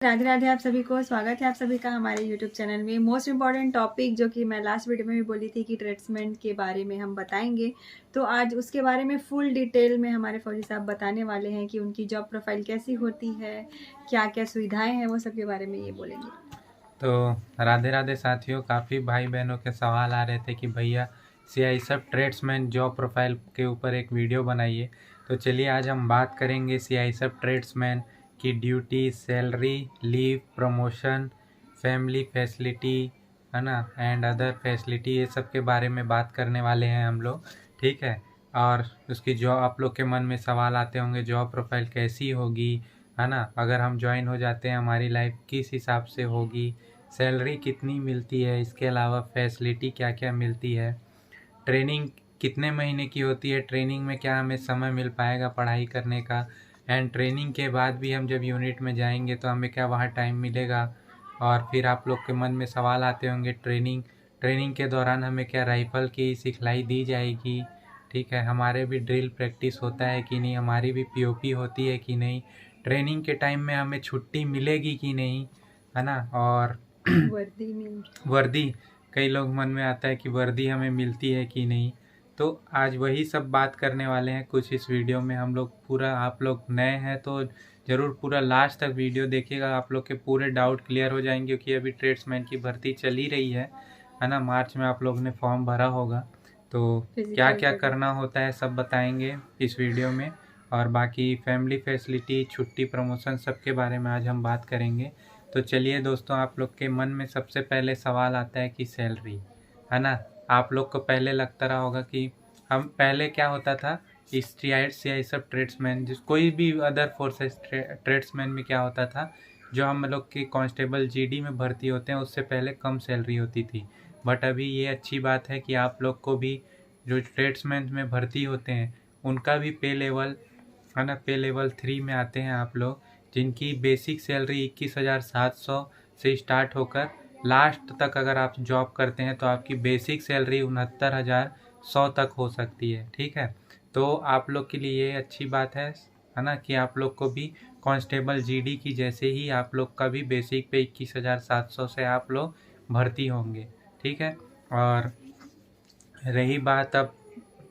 राधे राधे आप सभी को स्वागत है आप सभी का हमारे YouTube चैनल में। मोस्ट इम्पॉर्टेंट टॉपिक जो कि मैं लास्ट वीडियो में भी बोली थी कि ट्रीटमेंट के बारे में हम बताएंगे, तो आज उसके बारे में फुल डिटेल में हमारे फौजी साहब बताने वाले हैं कि उनकी जॉब प्रोफाइल कैसी होती है, क्या क्या सुविधाएं हैं, वो सब के बारे में ये बोलेंगे। तो राधे राधे साथियों, काफ़ी भाई बहनों के सवाल आ रहे थे कि भैया सीआई सब ट्रेड्समैन जॉब प्रोफाइल के ऊपर एक वीडियो बनाइए। तो चलिए आज हम बात करेंगे सीआई सब ट्रेड्समैन की duty, salary, leave, promotion, family facility, है ना, एंड अदर फैसिलिटी, ये सब के बारे में बात करने वाले हैं हम लोग। ठीक है। और उसकी जॉब, आप लोग के मन में सवाल आते होंगे जॉब प्रोफाइल कैसी होगी, है ना, अगर हम ज्वाइन हो जाते हैं हमारी लाइफ किस हिसाब से होगी, सैलरी कितनी मिलती है, इसके अलावा फैसिलिटी क्या क्या मिलती है, ट्रेनिंग कितने महीने की होती है, ट्रेनिंग में क्या हमें समय मिल पाएगा पढ़ाई करने का, एंड ट्रेनिंग के बाद भी हम जब यूनिट में जाएंगे तो हमें क्या वहाँ टाइम मिलेगा। और फिर आप लोग के मन में सवाल आते होंगे ट्रेनिंग के दौरान हमें क्या राइफल की सिखलाई दी जाएगी, ठीक है, हमारे भी ड्रिल प्रैक्टिस होता है कि नहीं, हमारी भी पीओपी होती है कि नहीं, ट्रेनिंग के टाइम में हमें छुट्टी मिलेगी कि नहीं, है ना, और वर्दी, कई लोग मन में आता है कि वर्दी हमें मिलती है कि नहीं। तो आज वही सब बात करने वाले हैं कुछ इस वीडियो में हम लोग पूरा। आप लोग नए हैं तो ज़रूर पूरा लास्ट तक वीडियो देखिएगा, आप लोग के पूरे डाउट क्लियर हो जाएंगे, क्योंकि अभी ट्रेड्समैन की भर्ती चल ही रही है ना। मार्च में आप लोग ने फॉर्म भरा होगा, तो क्या क्या करना होता है सब बताएंगे इस वीडियो में। और बाकी फैमिली फैसिलिटी, छुट्टी, प्रमोशन, सब के बारे में आज हम बात करेंगे। तो चलिए दोस्तों, आप लोग के मन में सबसे पहले सवाल आता है कि सैलरी, है ना। आप लोग को पहले लगता रहा होगा कि हम पहले क्या होता था, इस सी सब ट्रेड्समैन, जिस कोई भी अदर फोर्सेस ट्रेड्समैन में क्या होता था, जो हम लोग के कांस्टेबल जीडी में भर्ती होते हैं उससे पहले कम सैलरी होती थी। बट अभी ये अच्छी बात है कि आप लोग को भी जो ट्रेड्समैन में भर्ती होते हैं उनका भी पे लेवल, है ना, पे लेवल 3 में आते हैं आप लोग, जिनकी बेसिक सैलरी 21,700 से स्टार्ट होकर लास्ट तक अगर आप जॉब करते हैं तो आपकी बेसिक सैलरी 69,100 तक हो सकती है। ठीक है। तो आप लोग के लिए ये अच्छी बात है ना, कि आप लोग को भी कांस्टेबल जीडी की जैसे ही आप लोग का भी बेसिक पे 21,700 से आप लोग भर्ती होंगे। ठीक है। और रही बात, अब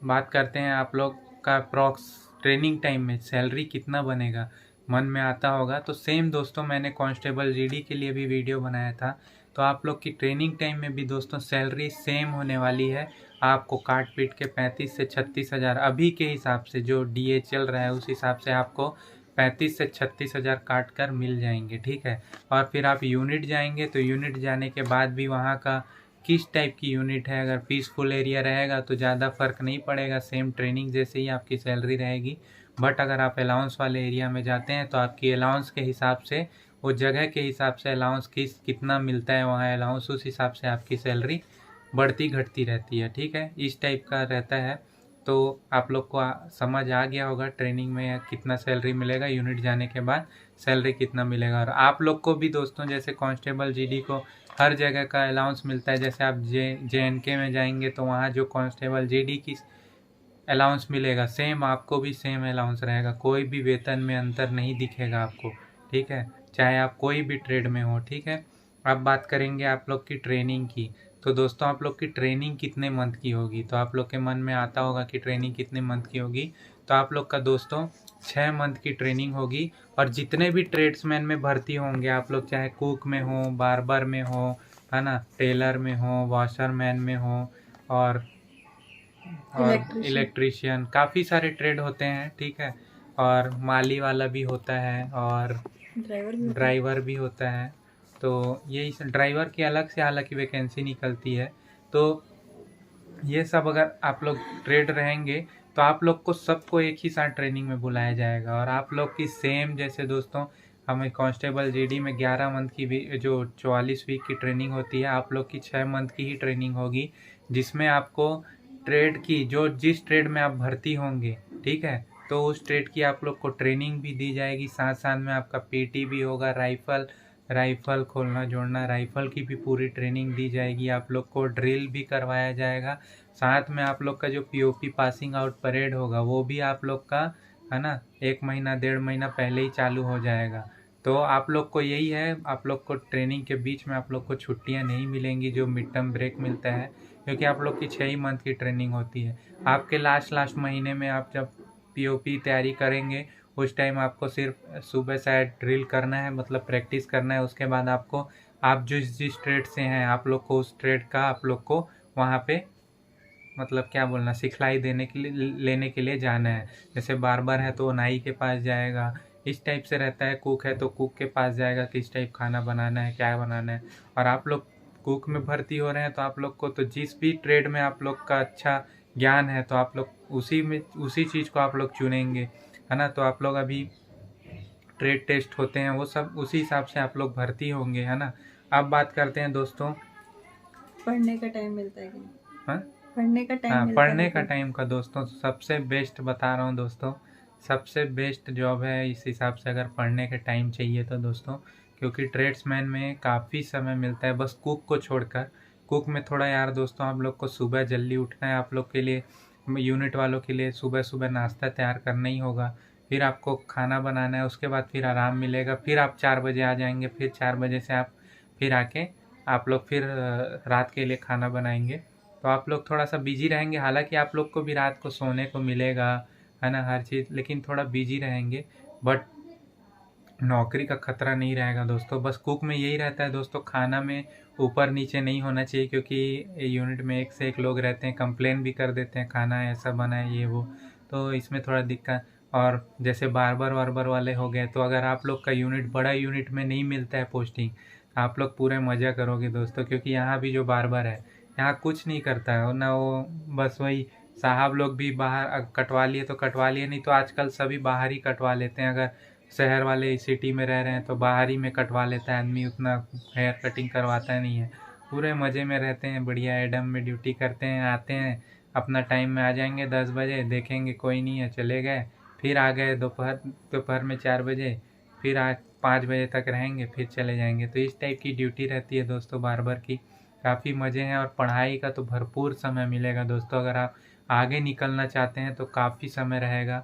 बात करते हैं आप लोग का अप्रॉक्स ट्रेनिंग टाइम में सैलरी कितना बनेगा, मन में आता होगा। तो सेम दोस्तों, मैंने कांस्टेबल जीडी के लिए भी वीडियो बनाया था, तो आप लोग की ट्रेनिंग टाइम में भी दोस्तों सैलरी सेम होने वाली है। आपको काट पीट के 35 से 36,000 अभी के हिसाब से, जो डीए चल रहा है उस हिसाब से आपको 35 से 36,000 काट कर मिल जाएंगे। ठीक है। और फिर आप यूनिट जाएंगे तो यूनिट जाने के बाद भी वहाँ का किस टाइप की यूनिट है, अगर पीसफुल एरिया रहेगा तो ज़्यादा फ़र्क नहीं पड़ेगा, सेम ट्रेनिंग जैसे ही आपकी सैलरी रहेगी। बट अगर आप अलाउंस वाले एरिया में जाते हैं तो आपकी अलाउंस के हिसाब से, वो जगह के हिसाब से अलाउंस कितना मिलता है वहाँ अलाउंस, उस हिसाब से आपकी सैलरी बढ़ती घटती रहती है। ठीक है, इस टाइप का रहता है। तो आप लोग को समझ आ गया होगा ट्रेनिंग में कितना सैलरी मिलेगा, यूनिट जाने के बाद सैलरी कितना मिलेगा। और आप लोग को भी दोस्तों, जैसे कांस्टेबल जीडी को हर जगह का अलाउंस मिलता है, जैसे आप जे.एन.के में जाएंगे तो वहाँ जो कांस्टेबल जीडी की अलाउंस मिलेगा, सेम आपको भी सेम अलाउंस रहेगा, कोई भी वेतन में अंतर नहीं दिखेगा आपको। ठीक है, चाहे आप कोई भी ट्रेड में हो। ठीक है। अब बात करेंगे आप लोग की ट्रेनिंग की। तो दोस्तों, आप लोग की ट्रेनिंग कितने मंथ की होगी, तो आप लोग के मन में आता होगा कि ट्रेनिंग कितने मंथ की होगी। तो आप लोग का दोस्तों 6 मंथ की ट्रेनिंग होगी। और जितने भी ट्रेड्समैन में भर्ती होंगे आप लोग, चाहे कुक में हो, बार्बर में हो, है ना, टेलर में हो, वॉशरमैन में हो, और इलेक्ट्रीशियन, काफ़ी सारे ट्रेड होते हैं। ठीक है। और माली वाला भी होता है, और ड्राइवर भी होता है। तो यही ड्राइवर की अलग से हालांकि वैकेंसी निकलती है। तो ये सब अगर आप लोग ट्रेड रहेंगे तो आप लोग को सबको एक ही साथ ट्रेनिंग में बुलाया जाएगा। और आप लोग की सेम, जैसे दोस्तों हमें कांस्टेबल जीडी में 11 मंथ की भी जो 44 वीक की ट्रेनिंग होती है, आप लोग की 6 मंथ की ही ट्रेनिंग होगी, जिसमें आपको ट्रेड की, जो जिस ट्रेड में आप भर्ती होंगे, ठीक है, तो उस ट्रेड की आप लोग को ट्रेनिंग भी दी जाएगी। साथ साथ में आपका पीटी भी होगा, राइफल खोलना जोड़ना, राइफल की भी पूरी ट्रेनिंग दी जाएगी। आप लोग को ड्रिल भी करवाया जाएगा। साथ में आप लोग का जो पीओपी पासिंग आउट परेड होगा वो भी आप लोग का, है ना, 1 महीना 1.5 महीना पहले ही चालू हो जाएगा। तो आप लोग को यही है, आप लोग को ट्रेनिंग के बीच में आप लोग को छुट्टियां नहीं मिलेंगी जो मिड टर्म ब्रेक मिलता है, क्योंकि आप लोग की 6 ही मंथ की ट्रेनिंग होती है। आपके लास्ट महीने में आप जब पीओपी तैयारी करेंगे उस टाइम आपको सिर्फ सुबह शायद ड्रिल करना है, मतलब प्रैक्टिस करना है। उसके बाद आपको, आप जिस ट्रेड से हैं आप लोग को उस ट्रेड का आप लोग को वहाँ पे मतलब क्या बोलना, सिखलाई देने के लिए लेने के लिए जाना है। जैसे बार्बर है तो वो नाई के पास जाएगा, इस टाइप से रहता है। कुक है तो कुक के पास जाएगा, किस टाइप खाना बनाना है, क्या बनाना है। और आप लोग कुक में भर्ती हो रहे हैं तो आप लोग को तो जिस भी ट्रेड में आप लोग का अच्छा ज्ञान है तो आप लोग उसी चीज़ को आप लोग चुनेंगे, है ना। तो आप लोग अभी ट्रेड टेस्ट होते हैं वो सब उसी हिसाब से आप लोग भर्ती होंगे, है ना। अब बात करते हैं दोस्तों, पढ़ने का टाइम मिलता है कि नहीं? हाँ पढ़ने का टाइम हाँ, मिलता है पढ़ने का मतलब? टाइम का दोस्तों सबसे बेस्ट बता रहा हूँ दोस्तों, सबसे बेस्ट जॉब है इस हिसाब से अगर पढ़ने के टाइम चाहिए तो दोस्तों, क्योंकि ट्रेड्समैन में काफ़ी समय मिलता है बस कुक को छोड़कर। कुक में थोड़ा यार दोस्तों आप लोग को सुबह जल्दी उठना है, आप लोग के लिए, यूनिट वालों के लिए सुबह सुबह नाश्ता तैयार करना ही होगा, फिर आपको खाना बनाना है, उसके बाद फिर आराम मिलेगा, फिर आप 4 बजे आ जाएंगे, फिर 4 बजे से आप फिर आके आप लोग फिर रात के लिए खाना बनाएंगे। तो आप लोग थोड़ा सा बिजी रहेंगे, हालांकि आप लोग को भी रात को सोने को मिलेगा, है ना, हर चीज़, लेकिन थोड़ा बिजी रहेंगे। बट नौकरी का खतरा नहीं रहेगा दोस्तों। बस कुक में यही रहता है दोस्तों, खाना में ऊपर नीचे नहीं होना चाहिए, क्योंकि यूनिट में एक से एक लोग रहते हैं, कंप्लेन भी कर देते हैं खाना ऐसा बना है ये वो, तो इसमें थोड़ा दिक्कत। और जैसे बार्बर वार्बर वाले हो गए, तो अगर आप लोग का यूनिट बड़ा यूनिट में नहीं मिलता है पोस्टिंग, आप लोग पूरे मज़ा करोगे दोस्तों, क्योंकि यहाँ भी जो बार्बर है यहाँ कुछ नहीं करता है ना, वो बस वही साहब लोग भी बाहर कटवा लिए तो कटवा लिए, नहीं तो आजकल सभी बाहर ही कटवा लेते हैं। अगर शहर वाले सिटी में रह रहे हैं तो बाहर ही में कटवा लेता है आदमी, उतना हेयर कटिंग करवाता नहीं है। पूरे मज़े में रहते हैं, बढ़िया एडम में ड्यूटी करते हैं, आते हैं अपना टाइम में आ जाएंगे 10 बजे, देखेंगे कोई नहीं है चले गए, फिर आ गए दोपहर में 4 बजे, फिर 5 बजे तक रहेंगे, फिर चले जाएंगे। तो इस टाइप की ड्यूटी रहती है दोस्तों बार्बर की, काफ़ी मज़े हैं। और पढ़ाई का तो भरपूर समय मिलेगा दोस्तों, अगर आप आगे निकलना चाहते हैं तो काफ़ी समय रहेगा।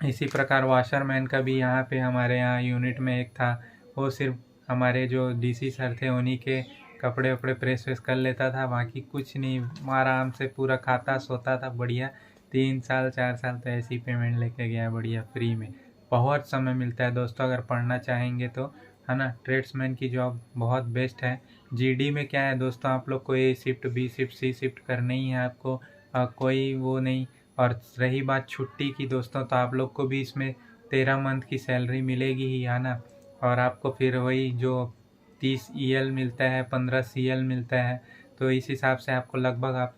इसी प्रकार वाशरमैन का भी यहाँ पे हमारे यहाँ यूनिट में एक था, वो सिर्फ हमारे जो डीसी सर थे उन्हीं के कपड़े वपड़े प्रेस वेस कर लेता था, बाकी कुछ नहीं, आराम से पूरा खाता सोता था बढ़िया। 3 साल 4 साल तो ऐसी पेमेंट लेके गया बढ़िया फ्री में। बहुत समय मिलता है दोस्तों अगर पढ़ना चाहेंगे तो, है ना। ट्रेड्समैन की जॉब बहुत बेस्ट है। जीडी में क्या है दोस्तों, आप लोग को A shift B shift C shift करनी ही है आपको, कोई वो नहीं। और रही बात छुट्टी की दोस्तों, तो आप लोग को भी इसमें 13 मंथ की सैलरी मिलेगी ही, है ना। और आपको फिर वही जो 30 ईएल मिलता है, 15 सीएल मिलता है, तो इस हिसाब से आपको लगभग आप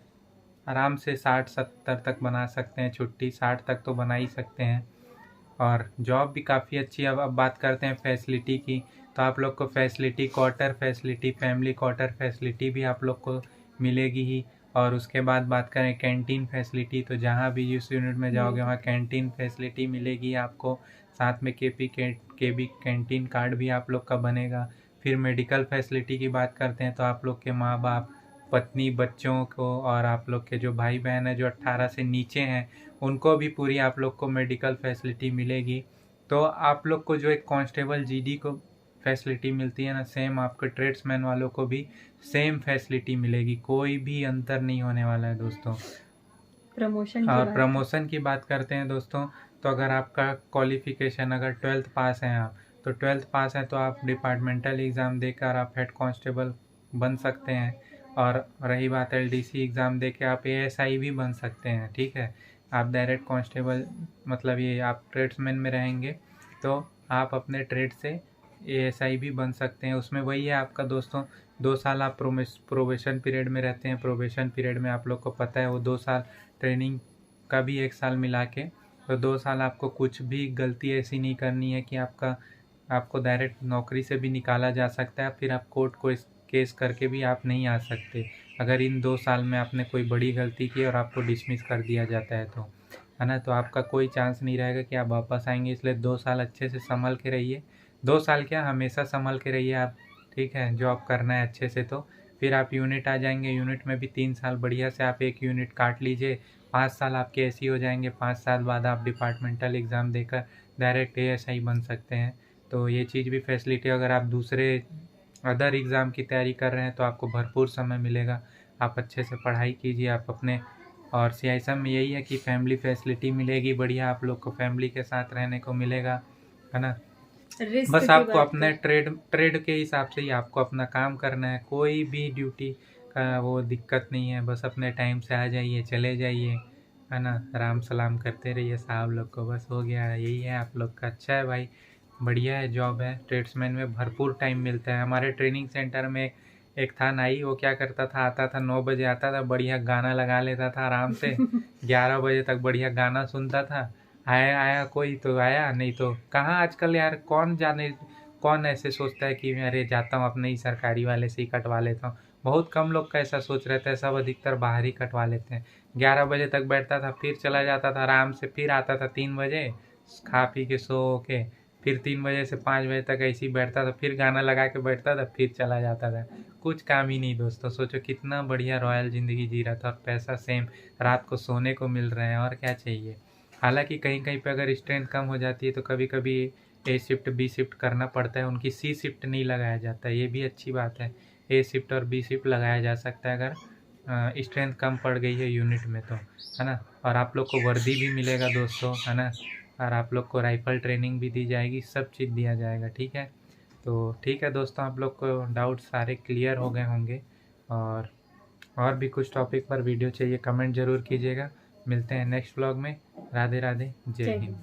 आराम से 60-70 तक बना सकते हैं छुट्टी, 60 तक तो बना ही सकते हैं। और जॉब भी काफ़ी अच्छी है। अब बात करते हैं फैसिलिटी की, तो आप लोग को facility, quarter facility, family quarter facility भी आप लोग को मिलेगी ही। और उसके बाद बात करें कैंटीन फैसिलिटी, तो जहाँ भी जिस यूनिट में जाओगे वहाँ कैंटीन फैसिलिटी मिलेगी आपको, साथ में केबी कैंटीन कार्ड भी आप लोग का बनेगा। फिर मेडिकल फैसिलिटी की बात करते हैं, तो आप लोग के माँ बाप, पत्नी, बच्चों को, और आप लोग के जो भाई बहन हैं जो 18 से नीचे हैं, उनको भी पूरी आप लोग को मेडिकल फैसिलिटी मिलेगी। तो आप लोग को जो एक कांस्टेबल जीडी को फैसिलिटी मिलती है ना, सेम आपको ट्रेड्समैन वालों को भी सेम फैसिलिटी मिलेगी, कोई भी अंतर नहीं होने वाला है दोस्तों। और प्रमोशन की बात करते हैं दोस्तों, तो अगर आपका क्वालिफिकेशन, अगर 12th पास हैं आप, तो 12th पास है तो आप डिपार्टमेंटल एग्ज़ाम देकर आप हेड कांस्टेबल बन सकते हैं। और रही बात एलडीसी एग्ज़ाम दे के आप एएसआई भी बन सकते हैं, ठीक है। आप डायरेक्ट कांस्टेबल, मतलब ये आप ट्रेड्समैन में रहेंगे तो आप अपने ट्रेड से एएसआई भी बन सकते हैं। उसमें वही है आपका दोस्तों, 2 साल आप प्रोबेशन पीरियड में रहते हैं। प्रोबेशन पीरियड में आप लोग को पता है वो 2 साल ट्रेनिंग का भी 1 साल मिला के, तो 2 साल आपको कुछ भी गलती ऐसी नहीं करनी है कि आपको डायरेक्ट नौकरी से भी निकाला जा सकता है, फिर आप कोर्ट को केस करके भी आप नहीं आ सकते अगर इन 2 साल में आपने कोई बड़ी गलती की और आपको डिसमिस कर दिया जाता है तो, है ना। तो आपका कोई चांस नहीं रहेगा कि आप वापस आएंगे, इसलिए 2 साल अच्छे से संभल के रहिए। 2 साल क्या, हमेशा संभल के रहिए आप, ठीक है, जॉब करना है अच्छे से। तो फिर आप यूनिट आ जाएंगे, यूनिट में भी 3 साल बढ़िया से आप एक यूनिट काट लीजिए, 5 साल आपके ऐसे ही हो जाएंगे। 5 साल बाद आप डिपार्टमेंटल एग्ज़ाम देकर डायरेक्ट एएसआई बन सकते हैं। तो ये चीज़ भी फैसिलिटी, अगर आप दूसरे अदर एग्ज़ाम की तैयारी कर रहे हैं तो आपको भरपूर समय मिलेगा। आप अच्छे से पढ़ाई कीजिए आप अपने, और CISM में यही है कि फैमिली फैसिलिटी मिलेगी बढ़िया, आप लोग को फैमिली के साथ रहने को मिलेगा, है ना। रिस्क बस की आपको बात अपने ट्रेड के हिसाब से ही आपको अपना काम करना है, कोई भी ड्यूटी का वो दिक्कत नहीं है। बस अपने टाइम से आ जाइए, चले जाइए, है ना, आराम सलाम करते रहिए साहब लोग को, बस हो गया। यही है आप लोग का। अच्छा है भाई, बढ़िया है जॉब है। ट्रेड्समैन में भरपूर टाइम मिलता है। हमारे ट्रेनिंग सेंटर में एक था नाई, वो क्या करता था, आता था 9 बजे आता था, बढ़िया गाना लगा लेता था आराम से, 11 बजे तक बढ़िया गाना सुनता था। आया आया कोई तो आया, नहीं तो कहाँ। आजकल यार कौन जाने, कौन ऐसे सोचता है कि मैं अरे जाता हूँ अपने ही सरकारी वाले से ही कटवा लेता हूँ। बहुत कम लोग का ऐसा सोच रहता है, सब अधिकतर बाहर ही कटवा लेते हैं। 11 बजे तक बैठता था, फिर चला जाता था आराम से, फिर आता था 3 बजे खा पी के सो के, फिर 3 बजे से 5 बजे तक ऐसे ही बैठता था, फिर गाना लगा के बैठता था, फिर चला जाता था। कुछ काम ही नहीं दोस्तों। सोचो कितना बढ़िया रॉयल ज़िंदगी जी रहा था, और पैसा सेम, रात को सोने को मिल रहे हैं, और क्या चाहिए। हालांकि कहीं कहीं पे अगर स्ट्रेंथ कम हो जाती है तो कभी कभी A शिफ्ट B शिफ्ट करना पड़ता है, उनकी C शिफ्ट नहीं लगाया जाता है, ये भी अच्छी बात है। A शिफ्ट और B शिफ्ट लगाया जा सकता है अगर स्ट्रेंथ कम पड़ गई है यूनिट में तो, है ना। और आप लोग को वर्दी भी मिलेगा दोस्तों, है ना, और आप लोग को राइफल ट्रेनिंग भी दी जाएगी, सब चीज़ दिया जाएगा, ठीक है। तो ठीक है दोस्तों, आप लोग को डाउट सारे क्लियर हो गए होंगे, और भी कुछ टॉपिक पर वीडियो चाहिए कमेंट ज़रूर कीजिएगा। मिलते हैं नेक्स्ट व्लॉग में। राधे राधे, जय जय हिंद। हिंद।